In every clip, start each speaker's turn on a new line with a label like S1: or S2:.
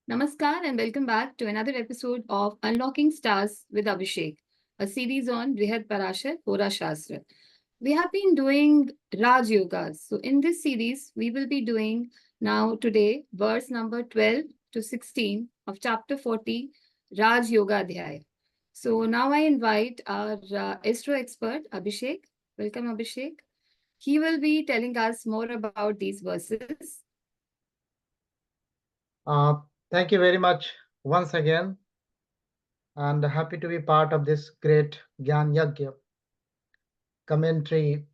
S1: Namaskar and welcome back to another episode of Unlocking Stars with Abhishek, a series on Brihat Parashar Hora Shastra. We have been doing Raj Yogas. So, in this series, we will be doing now today verse number 12 to 16 of chapter 40, Raj Yoga Adhyaya. So, now I invite our Astro expert, Abhishek. Welcome, Abhishek. He will be telling us more about these verses.
S2: Uh, Thank you very much once again, and happy to be part of this great Gyan Yagya commentary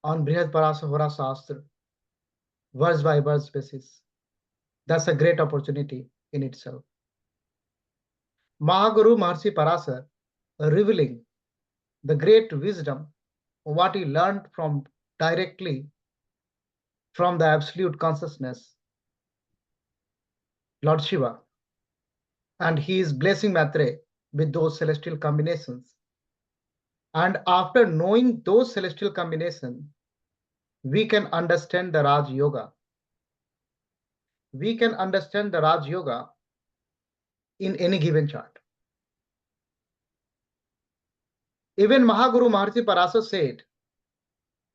S2: on Brihat Parasa Hora Shastra, verse by verse basis. That's a great opportunity in itself. Mahaguru Maharshi Parasar revealing the great wisdom, what he learned from directly from the absolute consciousness, Lord Shiva, and he is blessing Matre with those celestial combinations. And after knowing those celestial combinations, we can understand the Raj Yoga. We can understand the Raj Yoga in any given chart. Even Mahaguru Maharshi Parasa said,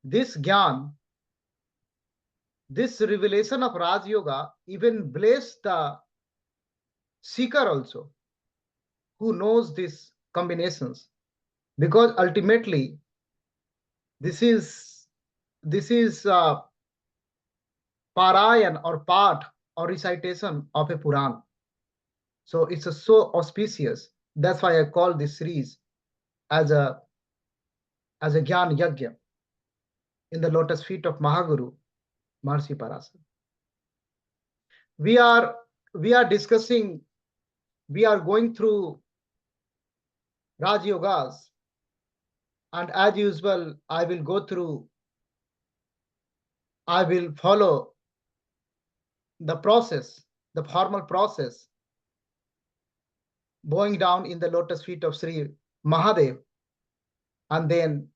S2: this Gyan, this revelation of Raj Yoga even bless the seeker also, who knows these combinations. Because ultimately, this is Parayan or part or recitation of a Puran. So it's so auspicious. That's why I call this series as a Gyan Yagya in the lotus feet of Mahaguru Maharshi Parasa. We are we are discussing, we are going through Raj Yogas, and as usual, I will follow the process, the formal process, bowing down in the lotus feet of Sri Mahadev, and then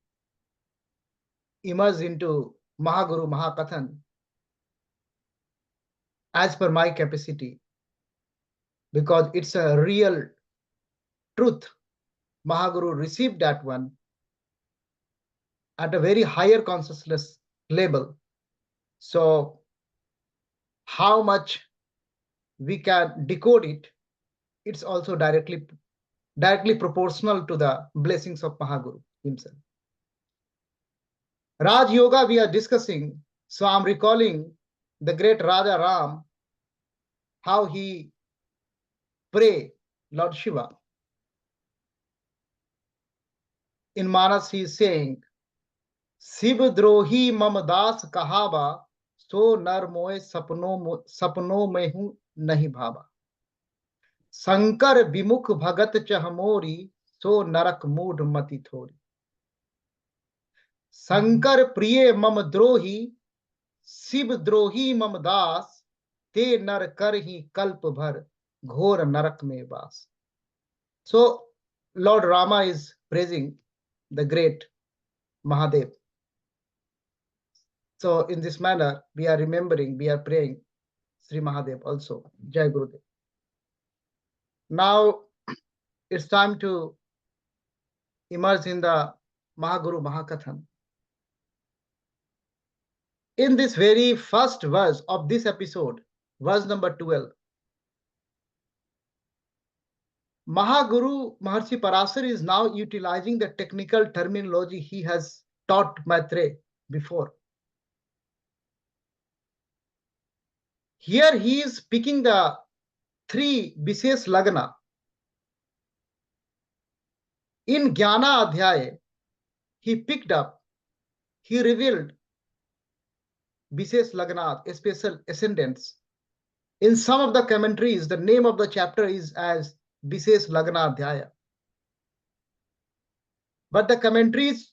S2: immerse into Mahaguru Mahakathan as per my capacity, because it's a real truth. Mahaguru received that one at a very higher consciousness level. So how much we can decode it, it's also directly proportional to the blessings of Mahaguru himself. Raj Yoga we are discussing, so I'm recalling the great Raja Ram, how he pray Lord Shiva. In Manas he is saying, Shiv द्रोही मम दास कहावा, सो नर मोए सपनों में हूं नहीं भावा, शंकर विमुख भगत चह मोरी, सो नरक मूढ़ मति थोरी, शंकर प्रिय मम द्रोही, शिव द्रोही मम दास, ते नर कर ही कल्प भर, घोर नरक में वास. So Lord Rama is praising the great Mahadev. So in this manner, we are remembering, we are praying Sri Mahadev also. Jai Gurudev. Now it's time to immerse in the Mahaguru Mahakathan. In this very first verse of this episode, verse number 12, Mahaguru Maharshi Parasar is now utilizing the technical terminology he has taught Maitre before. Here he is picking the three Bishesh Lagna. In Jnana Adhyaya, he picked up, he revealed Bishesh Lagna, special ascendants. In some of the commentaries, the name of the chapter is as Bishesh Lagna Adhyaya. But the commentaries,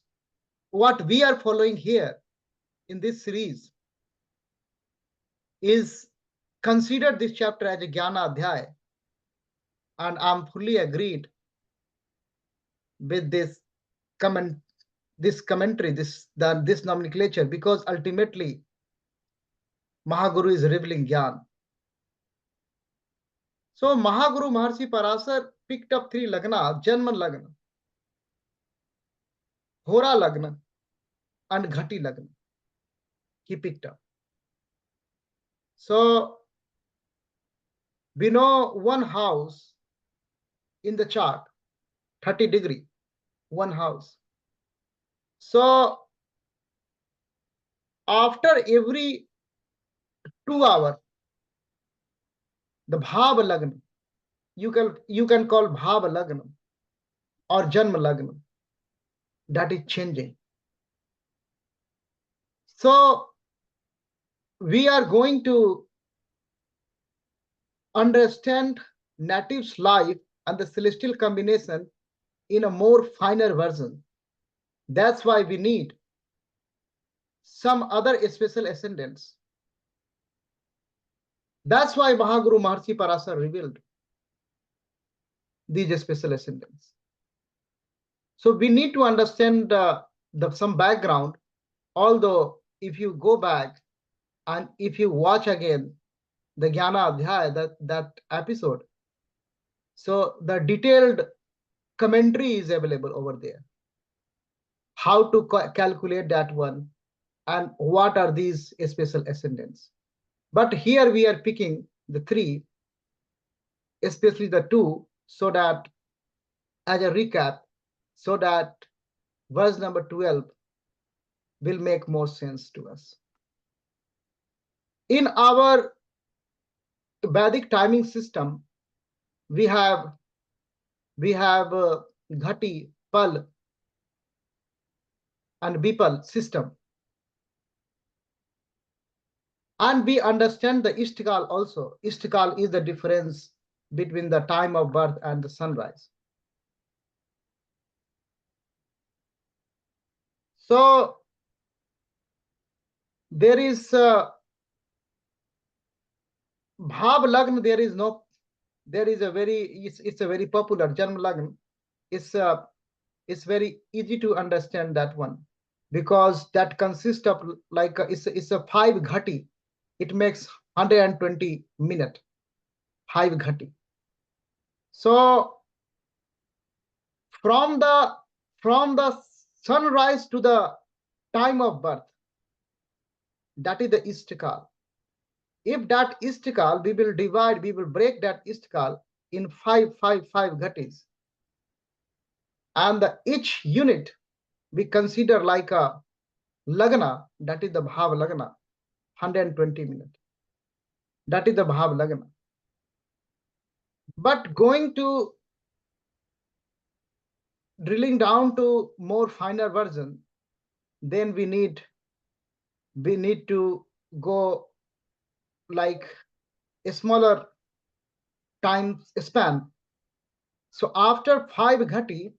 S2: what we are following here in this series, is considered this chapter as a Jnana Adhyaya. And I'm fully agreed with this commentary, this nomenclature, because ultimately Mahaguru is revealing Jnana. So Mahaguru Maharshi Parasar picked up 3 Lagna, Janma Lagna, Hora Lagna, and Ghati Lagna. He picked up. So we know one house in the chart, 30°, one house. So after every 2 hours, the Bhav Lagna, you can call Bhav Lagna or Janma Lagna, that is changing. So we are going to understand native's life and the celestial combination in a more finer version. That's why we need some other special ascendants. That's why Mahaguru Maharshi Parasar revealed these special ascendants. So we need to understand some background. Although if you go back and if you watch again the Jnana Adhyaya, that episode, so the detailed commentary is available over there. How to calculate that one and what are these special ascendants. But here we are picking the 3, especially the 2, so that as a recap, so that verse number 12 will make more sense to us. In our Vedic timing system, we have Ghati, Pal, and Bipal system. And we understand the Ishtikal also. Ishtikal is the difference between the time of birth and the sunrise. So there is Bhav Lagna, it's a very popular Janma Lagna. It's very easy to understand that one, because that consists of like it's a 5 Ghati. It makes 120 minutes, 5 Ghati. So from the sunrise to the time of birth, that is the Istikal. If that Istikal, we will break that Istikal in 5 Ghatis. And each unit we consider like a Lagna, that is the Bhav Lagna, 120 minutes. That is the Bhav Lagna. But going to drilling down to more finer version, then we need to go like a smaller time span. So after 5 Ghati,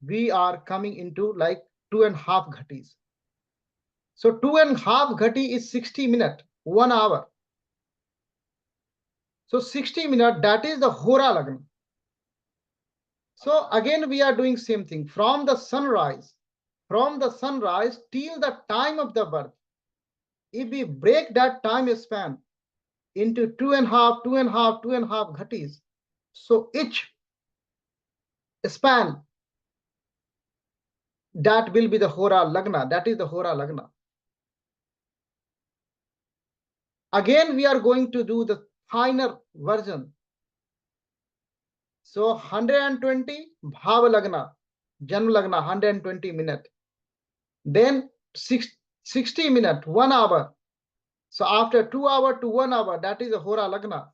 S2: we are coming into like 2.5 Ghatis. So 2.5 Ghati is 60 minutes, 1 hour. So 60 minutes, that is the Hora Lagna. So again, we are doing same thing from the sunrise till the time of the birth. If we break that time span into 2.5 Ghatis, so each span, that will be the Hora Lagna. That is the Hora Lagna. Again, we are going to do the finer version. So 120 Bhav Lagna, Janma Lagna, 120 minutes. Then 60 minutes, 1 hour. So after 2 hours to 1 hour, that is a Hora Lagna.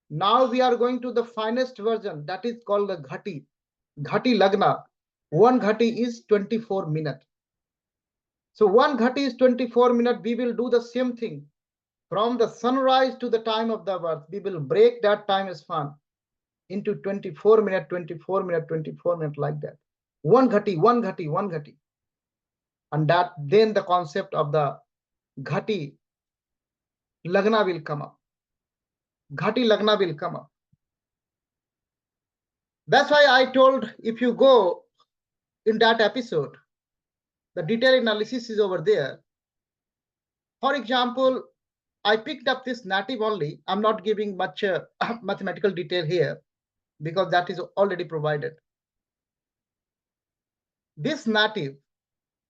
S2: Now we are going to the finest version, that is called the Ghati. Ghati Lagna. 1 Ghati is 24 minutes. So 1 Ghati is 24 minutes. We will do the same thing. From the sunrise to the time of the birth, we will break that time span into 24 minutes, 24 minutes, 24 minutes, like that. 1 Ghati, 1 Ghati, 1 Ghati. And that then the concept of the Ghati Lagna will come up. Ghati Lagna will come up. That's why I told, if you go in that episode, the detailed analysis is over there. For example, I picked up this native only. I'm not giving much mathematical detail here because that is already provided. This native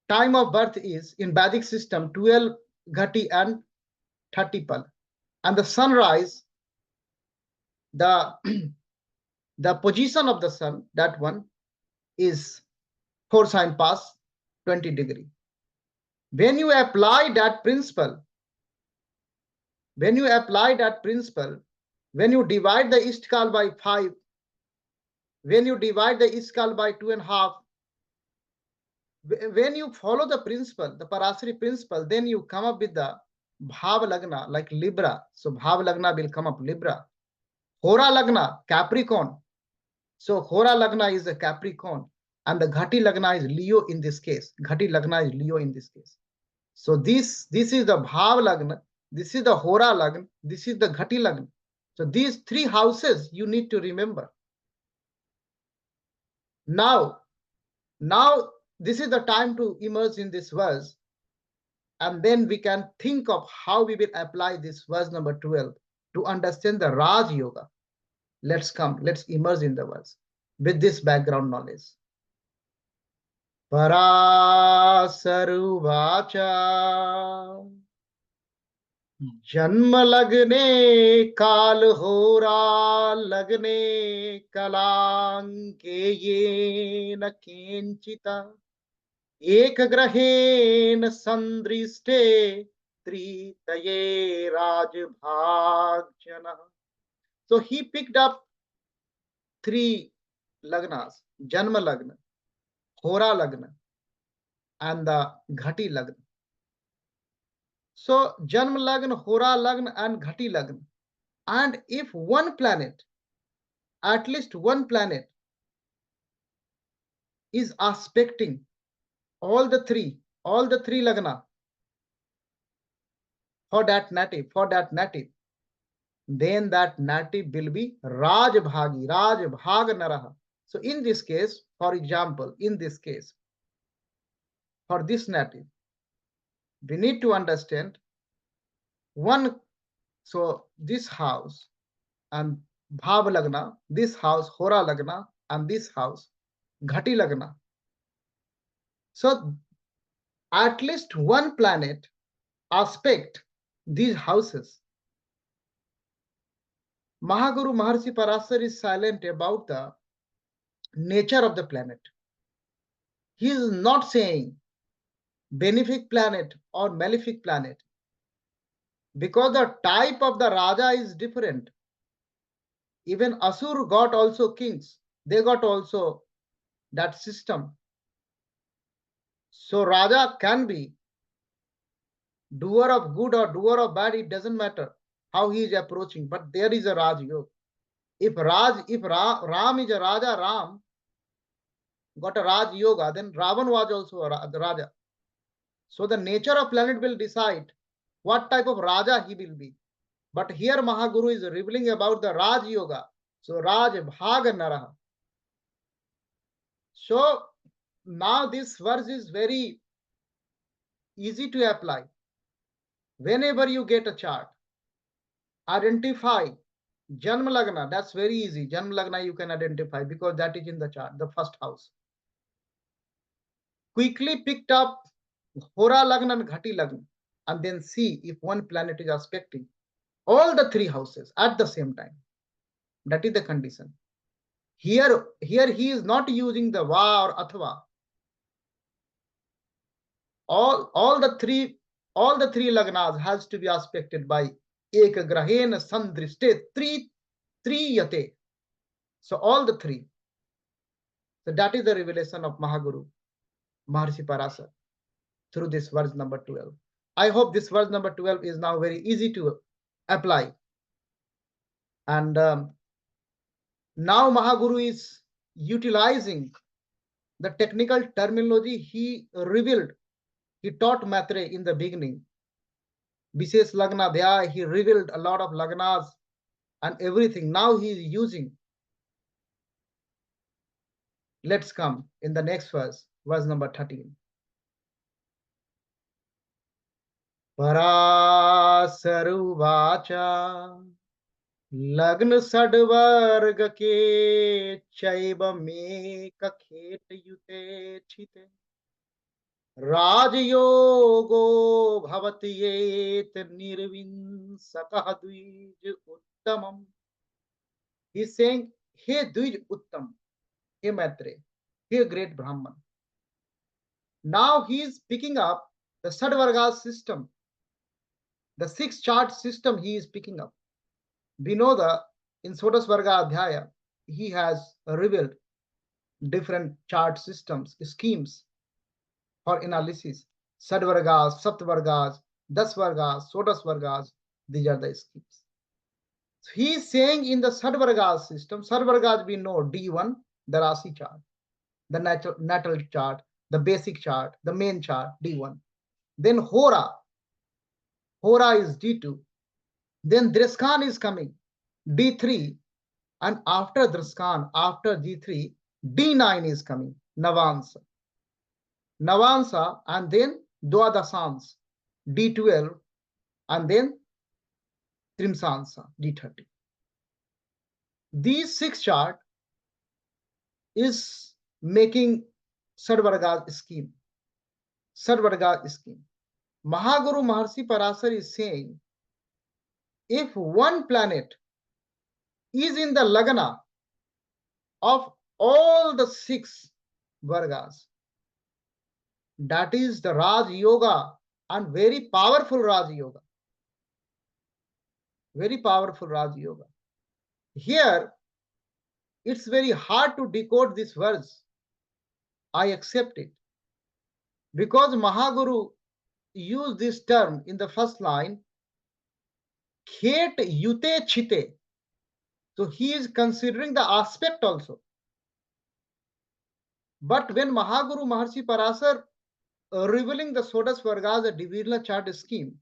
S2: time of birth is in Vedic system 12 Ghati and 30 Pal. And the sunrise, the the position of the sun, that one is 4 sign pass 20 degree. When you apply that principle, when you divide the Istkal by 5, when you divide the Istkal by 2.5, when you follow the principle, the Parashari principle, then you come up with the Bhav Lagna, like Libra. So Bhav Lagna will come up Libra. Hora Lagna, Capricorn. So Hora Lagna is a Capricorn. And the Ghati Lagna is Leo in this case. Ghati Lagna is Leo in this case. So this is the Bhav Lagna. This is the Hora Lagna. This is the Ghati Lagna. So these 3 houses you need to remember. Now this is the time to immerse in this verse, and then we can think of how we will apply this verse number 12 to understand the Raj Yoga. Let's immerse in the verse with this background knowledge. Parasaruvacha जन्म लगने काल होरा लगने कलांके ये न किंचिता एक ग्रहेन संदृष्टे त्रितये राजभाग्यनः. So he picked up 3 lagnas: Janma Lagna, Hora Lagna, and the Ghati Lagna. So Janma Lagna, Hora Lagna, and Ghati Lagna. And if one planet, at least one planet, is aspecting all the three Lagna for that native, then that native will be Rajbhagi, Rajbhag Naraha. So in this case, for example, for this native, we need to understand one. So this house and Bhav Lagna, this house Hora Lagna, and this house Ghati Lagna. So at least one planet aspect these houses. Mahaguru Maharshi Parashara is silent about the nature of the planet. He is not saying benefic planet or malefic planet, because the type of the Raja is different. Even Asur got also kings. They got also that system. So Raja can be doer of good or doer of bad. It doesn't matter how he is approaching, but there is a Raj Yog. If Ram is a Raja, Ram got a Raj Yoga, then Ravan was also a Raja. So the nature of planet will decide what type of Raja he will be. But here Mahaguru is revealing about the Raj Yoga. So Raj Bhaga Naraha. So now this verse is very easy to apply. Whenever you get a chart, identify Janma Lagna. That's very easy. Janma Lagna you can identify because that is in the chart, the first house. Quickly picked up Hora Lagna and Ghati Lagna, and then see if one planet is aspecting all the 3 houses at the same time. That is the condition. Here he is not using the Va or Athva. All the three lagnas has to be aspected by Ek Grahen Sandriste Triyate. So all the 3. So that is the revelation of Mahaguru Maharshi Parashara through this verse number 12. I hope this verse number 12 is now very easy to apply. And now Mahaguru is utilizing the technical terminology he revealed. He taught Maitre in the beginning. Vishesh Lagna Dhya, he revealed a lot of Lagnas and everything. Now he is using. Let's come in the next verse number 13. Parasarubhacha Vyasarvacha Lagna Sadvarga ke Chaiva me kakhet yute chite Raj Yogo Bhavatiyet Nirvin Sakah Dvij Uttamam. He's saying, Hey Dvij Uttam, Hey Maitre, Hey great Brahman. Now he is picking up the Sadvarga system, the six chart system he is picking up. We know that in Sotasvarga Adhyaya, he has revealed different chart systems, schemes for analysis. Sadvargas, Saptvargas, Dasvargas, Sotasvargas, these are the schemes. So he is saying in the Sadvargas system, Sadvargas we know D1, the Rasi chart, the natal chart, the basic chart, the main chart, D1. Then Hora, Hora is D2. Then Driskan is coming, D3. And after Driskan, after D3, D9 is coming, Navansa. Navansa and then Dwadasans, D12, and then Trimsansa, D30. These six chart is making Sadvarga scheme. Sadvarga scheme. Mahaguru Maharshi Parashar is saying, if one planet is in the Lagna of all the six Vargas, that is the Raj Yoga and very powerful Raj Yoga. Very powerful Raj Yoga. Here, it's very hard to decode this verse. I accept it. Because Mahaguru used this term in the first line, Khet Yute Chite. So he is considering the aspect also. But when Mahaguru Maharshi Parashar revealing the Sodas Vargas, the divisional chart scheme,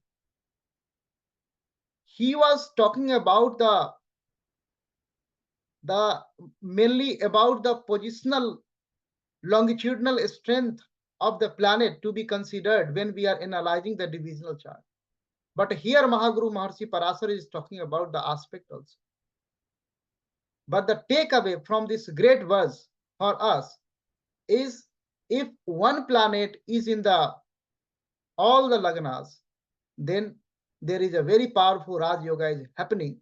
S2: he was talking about the mainly about the positional longitudinal strength of the planet to be considered when we are analyzing the divisional chart. But here Mahaguru Maharshi Parashar is talking about the aspect also. But the takeaway from this great verse for us is, if one planet is in the all the lagnas, then there is a very powerful Raj Yoga is happening.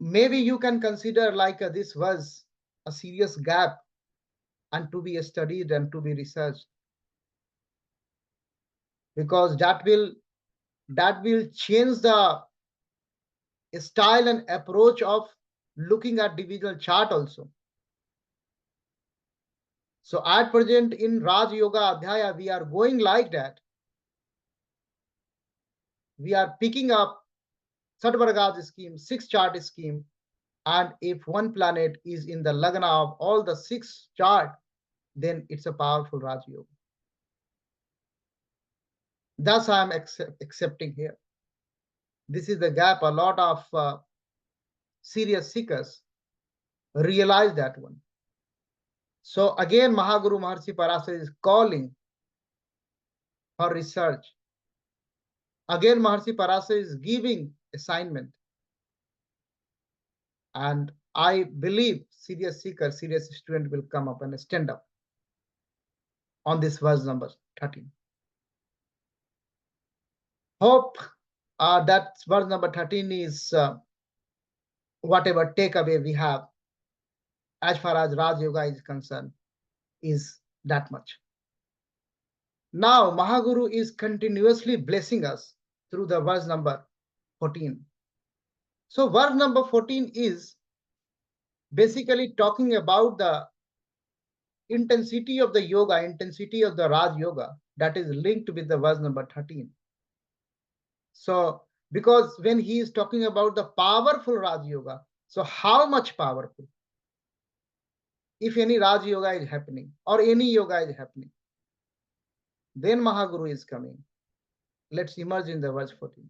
S2: Maybe you can consider like this was a serious gap and to be studied and to be researched, because that will change the style and approach of looking at divisional chart also. So at present in Raj Yoga Adhyaya, we are going like that. We are picking up Sadvarga's scheme, six chart scheme, and if one planet is in the Lagna of all the six chart, then it's a powerful Raj Yoga. Thus I am accepting here. This is the gap. A lot of serious seekers realize that one. So again, Mahaguru Maharshi Parashar is calling for research. Again, Maharshi Parashar is giving assignment. And I believe serious seeker, serious student will come up and stand up on this verse number 13. Hope that verse number 13 is whatever takeaway we have as far as Raj Yoga is concerned, is that much. Now, Mahaguru is continuously blessing us through the verse number 14. So, verse number 14 is basically talking about the intensity of the yoga, intensity of the Raj Yoga that is linked with the verse number 13. So, because when he is talking about the powerful Raj Yoga, so how much powerful? If any Raj Yoga is happening or any yoga is happening, then Mahaguru is coming. Let's immerse in the verse 14.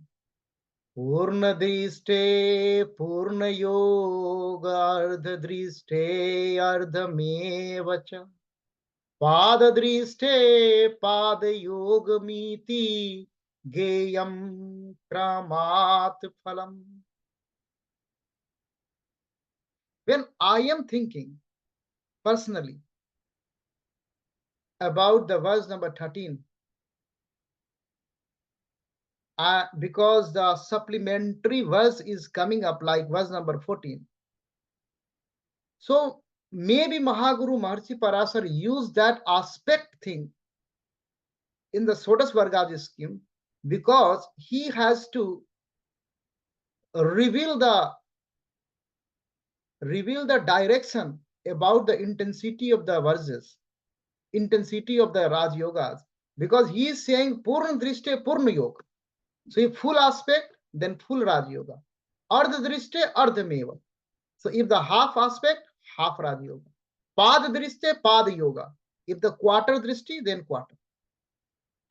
S2: Purna driste purna yoga ardha driste ardha mevacha Padadriste padayogmiti geyam kramat phalam. When I am thinking personally about the verse number 13, because the supplementary verse is coming up like verse number 14. So maybe Mahaguru Maharshi Parashar used that aspect thing in the Sodas Vargaji scheme because he has to reveal the direction about the intensity of the verses, intensity of the Raj Yogas, because he is saying Purna Drishte Purna Yoga. So if full aspect, then full Raj Yoga. Ardha Drishte Ardha Meva. So if the half aspect, half Raj Yoga. Pad Drishte Pad Yoga. If the quarter Drishti, then quarter.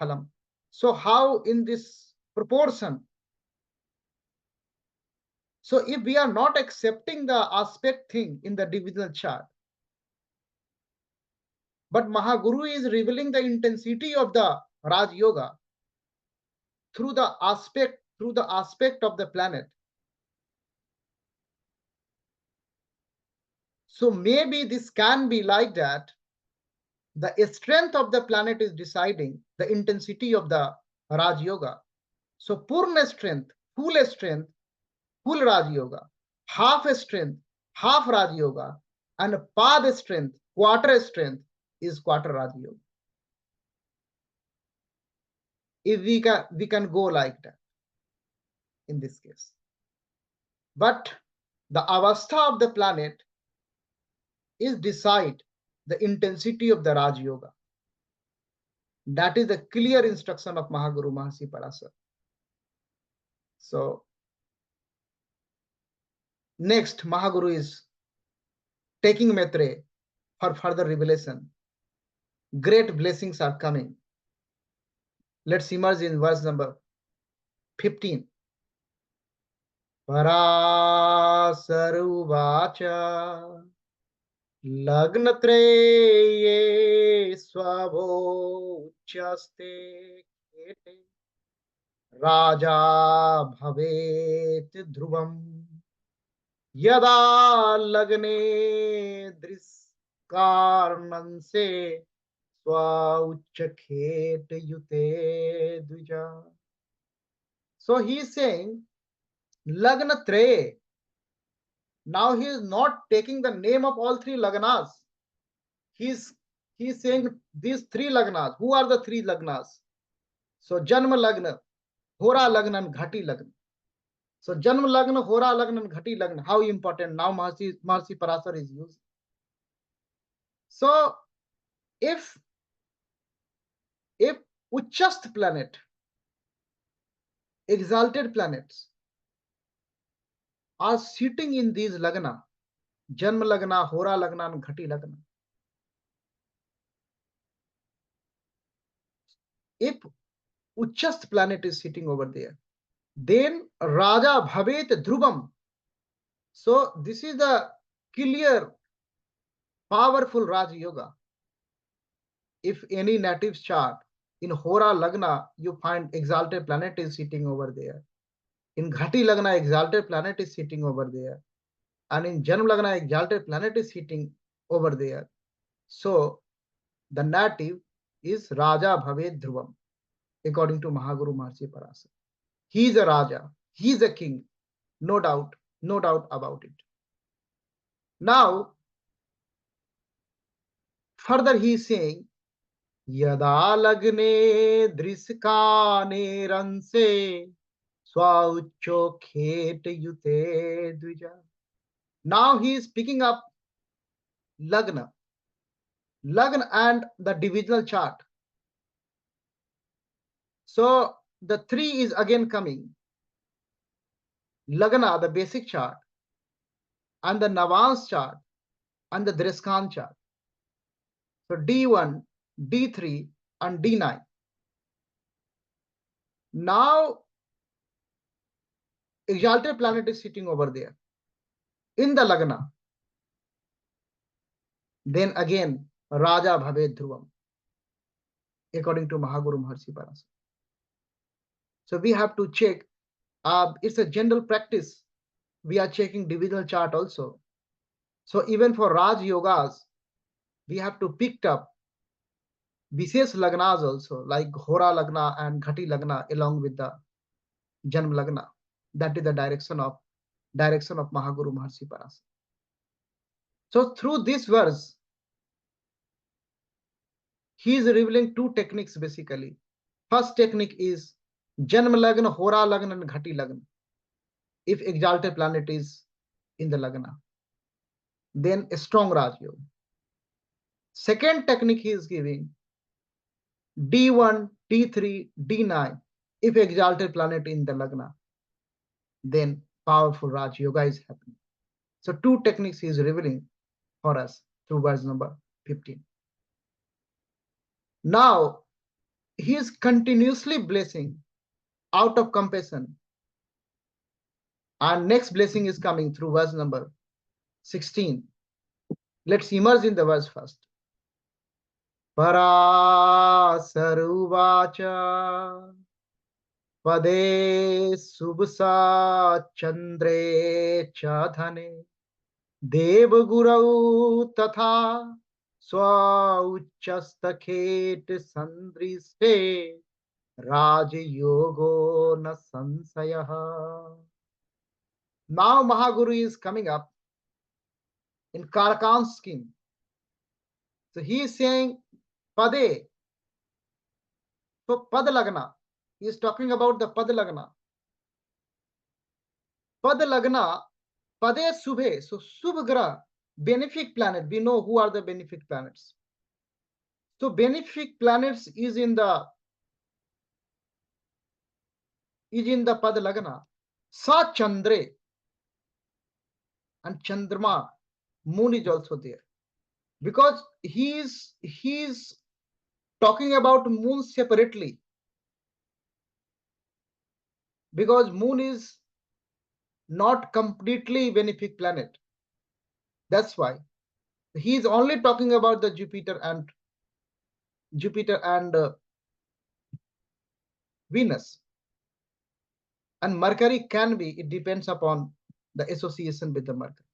S2: Phalam. So how in this proportion? So if we are not accepting the aspect thing in the divisional chart, but Mahaguru is revealing the intensity of the Raj Yoga through the aspect of the planet. So maybe this can be like that. The strength of the planet is deciding the intensity of the Raj Yoga. So Purna strength, full Raj Yoga, half strength, half Raj Yoga, and Pad strength, quarter strength is quarter Raj Yoga. If we can go like that in this case. But the avastha of the planet is decide the intensity of the Raj Yoga. That is the clear instruction of Mahaguru Maharshi Parashar. So next, Mahaguru is taking Maitre for further revelation. Great blessings are coming. Let's immerse in verse number 15. Parasaruvacha Lagnatreye Swavochaste Raja Bhavet Dhruvam Yada Lagne Driskarnan Se Swauchakhet Yute Dvija. So he is saying Lagna Treye. Now he is not taking the name of all three Lagnas. He is saying these three Lagnas. Who are the three Lagnas? So Janma Lagna, Hora Lagna, and Ghati Lagna. So Janma Lagna, Hora Lagna, and Ghati Lagna. How important now Maharshi Parashar is used. So if Uchast planet, exalted planets, are sitting in these Lagna, Janma Lagna, Hora Lagna, and Ghati Lagna. If Uchast planet is sitting over there, then Raja Bhavet Dhruvam. So this is the clear, powerful Raj Yoga. If any native chart in Hora Lagna, you find exalted planet is sitting over there. In Ghati Lagna, exalted planet is sitting over there. And in Janm Lagna, exalted planet is sitting over there. So the native is Raja Bhavet Dhruvam, according to Mahaguru Maharshi Parashar. He is a Raja, he is a king, no doubt about it. Now, further he is saying, Yada lagne driskane ranse swaucho khet yute dvija. Now he is picking up Lagna and the divisional chart. So the three is again coming. Lagna, the basic chart, and the Navans chart, and the Driskan chart. So D1, D3, and D9. Now, exalted planet is sitting over there in the Lagna. Then again, Raja Bhave Dhruvam, according to Mahaguru Maharshi Parashara. So we have to check. It's a general practice. We are checking divisional chart also. So even for Raj Yogas, we have to pick up Vishesh Lagnas also, like Hora Lagna and Ghati Lagna, along with the Janm Lagna. That is the direction of Mahaguru Maharshi Parashara. So through this verse, he is revealing two techniques basically. First technique is Janma Lagna, Hora Lagna, and Ghati Lagna. If exalted planet is in the Lagna, then a strong Raj Yoga. Second technique he is giving D1, D3, D9. If exalted planet in the Lagna, then powerful Raj Yoga is happening. So two techniques he is revealing for us through verse number 15. Now he is continuously blessing out of compassion. And next blessing is coming through verse number 16. Let's immerse in the verse first. Parasaruvacha Pade Subsa Chandre Chadhane Devagurau Tatha Swauchastakhet Sandriste Raj Yogo Na Sansayaha. Now Mahaguru is coming up in Karakan's scheme. So he is saying Pade. So Pad Lagna. He is talking about the Pad Lagna. Pad Lagna, Pade Subhe. So Subh benefic planet. We know who are the benefic planets. So benefic planets is in the Pad Lagna. Sa Chandre and Chandrama. Moon is also there. Because he is talking about moon separately. Because moon is not completely benefic planet. That's why he is only talking about the Jupiter and Venus. And Mercury can be, it depends upon the association with the Mercury.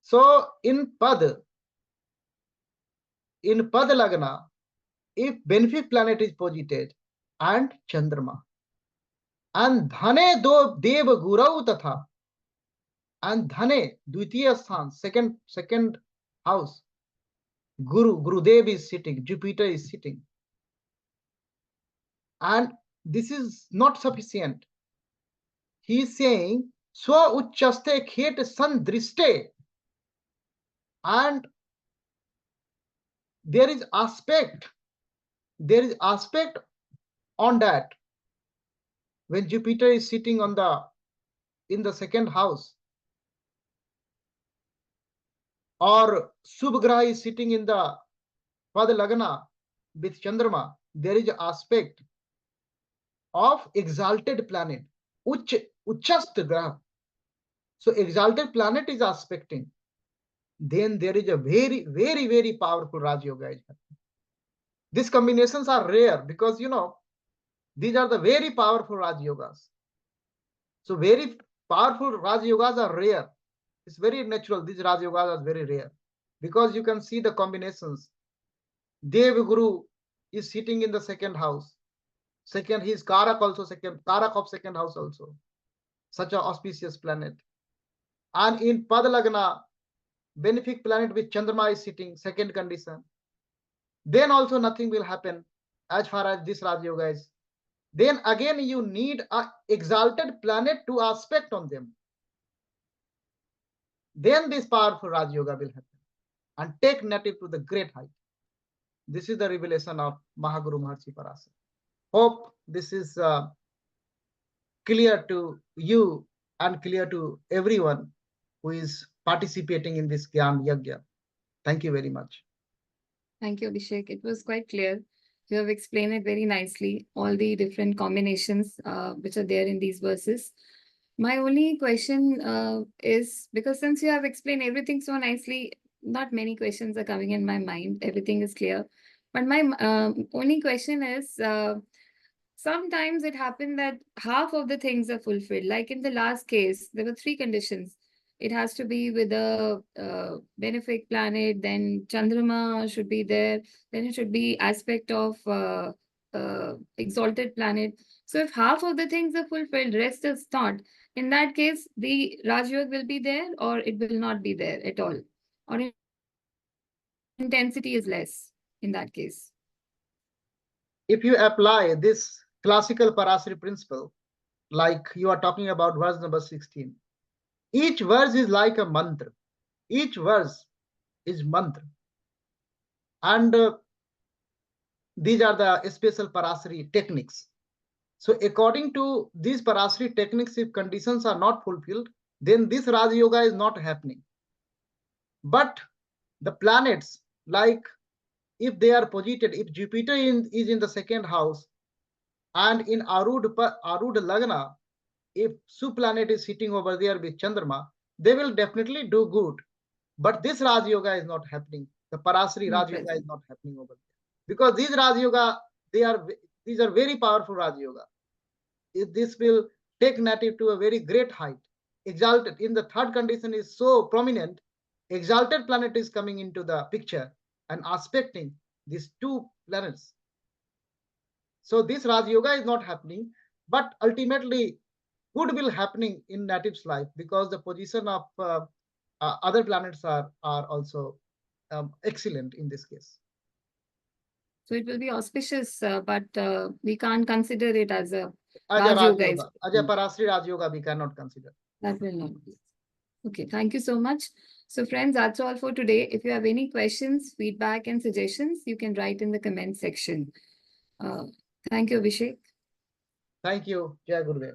S2: So in Pad Lagna, if benefic planet is posited and Chandrama, and Dhane do Dev Gurau Tatha, and Dhane, Dvitiya Sthan, second house, Gurudev is sitting, Jupiter is sitting. And this is not sufficient. He is saying, Swa Uchaste Khet Sandriste. And there is aspect on that. When Jupiter is sitting in the second house, or Subhgraha is sitting in the Pad Lagna with Chandrama, there is aspect of exalted planet, Uchast Graha. So exalted planet is aspecting. Then there is a very, very, very powerful Raj Yoga. These combinations are rare because, these are the very powerful Raj Yogas. So very powerful Raj Yogas are rare. It's very natural. These Raj Yogas are very rare because you can see the combinations. Dev Guru is sitting in the second house. Second, he is Karak also, Karak of second house also. Such an auspicious planet. And in Pad Lagna, benefic planet with Chandrama is sitting, second condition. Then also nothing will happen as far as this Raj Yoga is. Then again you need an exalted planet to aspect on them. Then this powerful Raj Yoga will happen and take native to the great height. This is the revelation of Mahaguru Maharshi Parashara. Hope this is clear to you and clear to everyone who is participating in this Gyan Yagya. Thank you very much.
S1: Thank you, Abhishek. It was quite clear. You have explained it very nicely, all the different combinations which are there in these verses. My only question is, because since you have explained everything so nicely, not many questions are coming in my mind. Everything is clear. But my only question is, sometimes it happened that half of the things are fulfilled. Like in the last case, there were three conditions. It has to be with a benefic planet, then Chandrama should be there, then it should be aspect of exalted planet. So if half of the things are fulfilled, rest is not. In that case, the Raj Yoga will be there or it will not be there at all. Or intensity is less in that case.
S2: If you apply this classical Parashara principle, like you are talking about verse number 16, each verse is like a mantra. Each verse is mantra. And these are the special Parashara techniques. So according to these Parashara techniques, if conditions are not fulfilled, then this Raj Yoga is not happening. But the planets, like if they are posited, if Jupiter is in the second house, and in Arudha Lagna, if Suplanet is sitting over there with Chandrama, they will definitely do good. But this Raj Yoga is not happening. The Parashara
S1: Not
S2: Raj Yoga
S1: present.
S2: is not happening over there. Because these Raj Yoga, these are very powerful Raj Yoga. This will take native to a very great height. Exalted in the third condition is so prominent. Exalted planet is coming into the picture and aspecting these two planets. So this Raj Yoga is not happening, but ultimately good will happening in native's life because the position of other planets are also excellent in this case.
S1: So it will be auspicious, but we can't consider it as a
S2: Aja
S1: Raj
S2: Raj
S1: Yoga.
S2: Yoga, Aja Parashara Raj Yoga we cannot consider.
S1: That will not be. Okay, thank you so much. So friends, that's all for today. If you have any questions, feedback and suggestions, you can write in the comment section. Thank you, Abhishek.
S2: Thank you. Jai Gurudev.